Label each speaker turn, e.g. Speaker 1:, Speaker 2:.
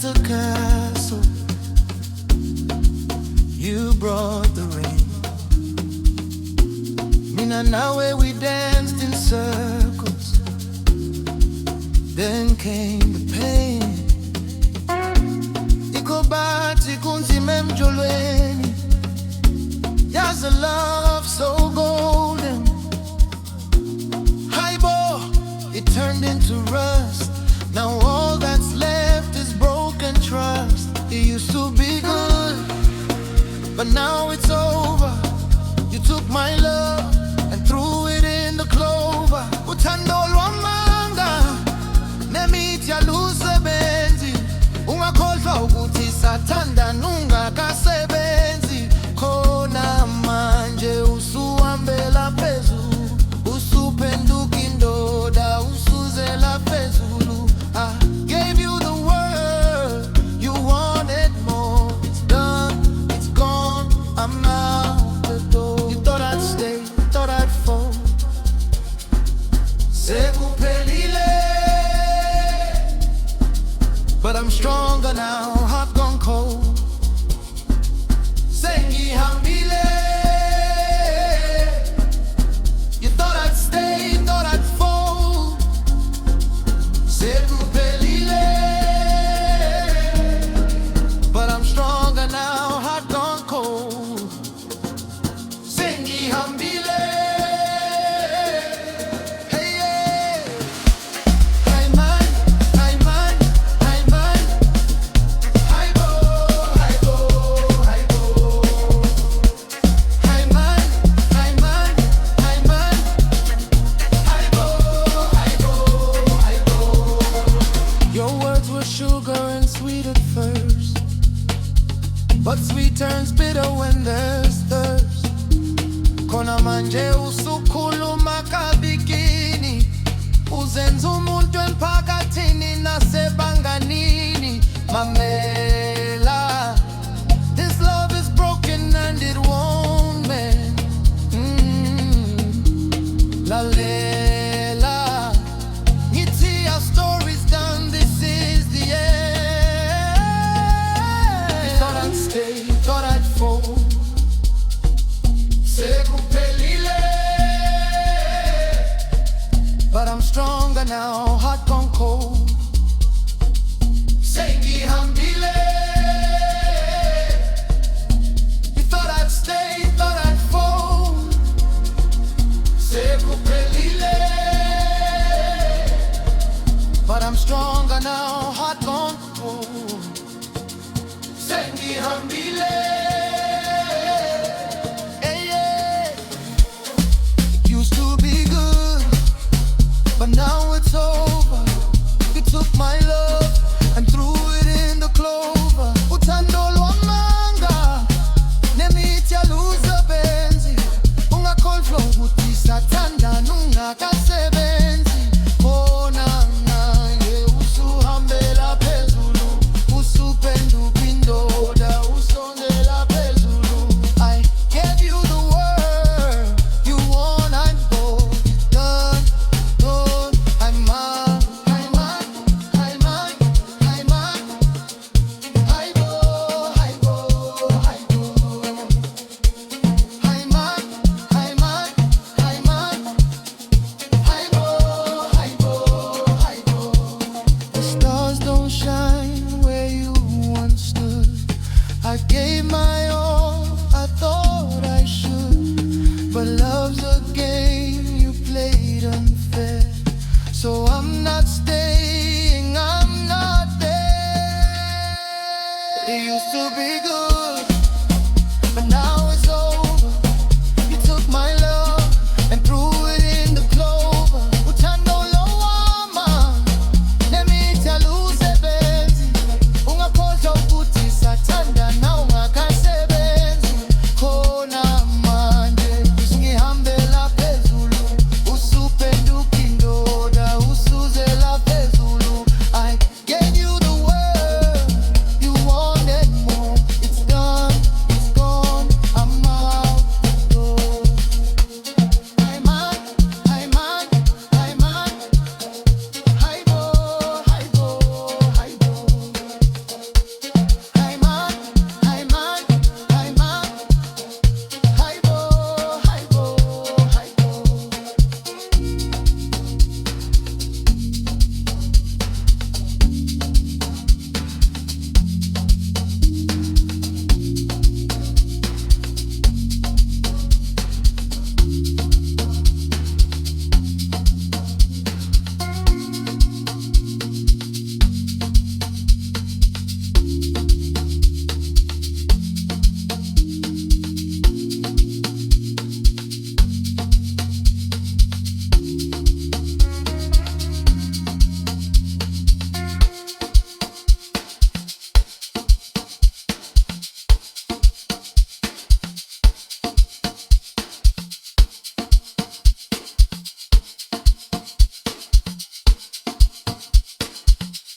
Speaker 1: a castle. You brought the rain. Mina nawe we danced in circles. Then came the pain. Ikobati kunzime mjolweni. There's a love so golden. Highball, it turned into rust. Now all that's left is broken trust. It used to be good, but now it's over. You took my love and threw it in the clover. Uthando lwamanga nemithi yalusebenzi. Ungakhohlwa ukuthi sathanda nungakasebenzi. Khona manje usuhambela phezulu, usuphenduka indoda usuzela phezulu. I gave you the world, you wanted more. It's done, it's gone, I'm out the door. You thought I'd stay, thought I'd fall. Sekuphelile, but I'm stronger now, hot gone cold. Sekuphelile, you thought I'd stay, thought I'd fall. Sekuphelile, but I'm stronger now, hot gone cold. Sekuphelile, hey yeah. Hey man, hey man, hey man. Hey bo, hey bo, hey bo. Hey man, hey man, hey man. Hey bo, hey bo, hey bo. Your words were sugar and sweet at first, but sweet turns bitter when there's thirst. Khona manje usukhuluma kabikini, uzenza umuntu emphakathini nasebanganini. Mamela, this love is broken and it won't mend. Lalela, ngithi our story's done, this is the end. You thought I'd stay, thought I'd fall. Sekuphelile, but I'm stronger now, hot gone cold. Sekuphelile, you thought I'd stay, thought I'd fall. Sekuphelile, but I'm stronger now, hot gone cold. Sekuphelile. But now it's over. You took my love and threw it in the clover. Uthando lwamanga nemithi yalusebenzi. Ungakhohlwa ukuthi sathanda nungakasebenzi. Khona naye usuhambela phezulu, usuphenduka indoda usondela phezulu. I gave you the world, you wanted more. Done. I gave my all, I thought I should, but love's a game you played unfair. So I'm not staying, I'm not there. It used to be good.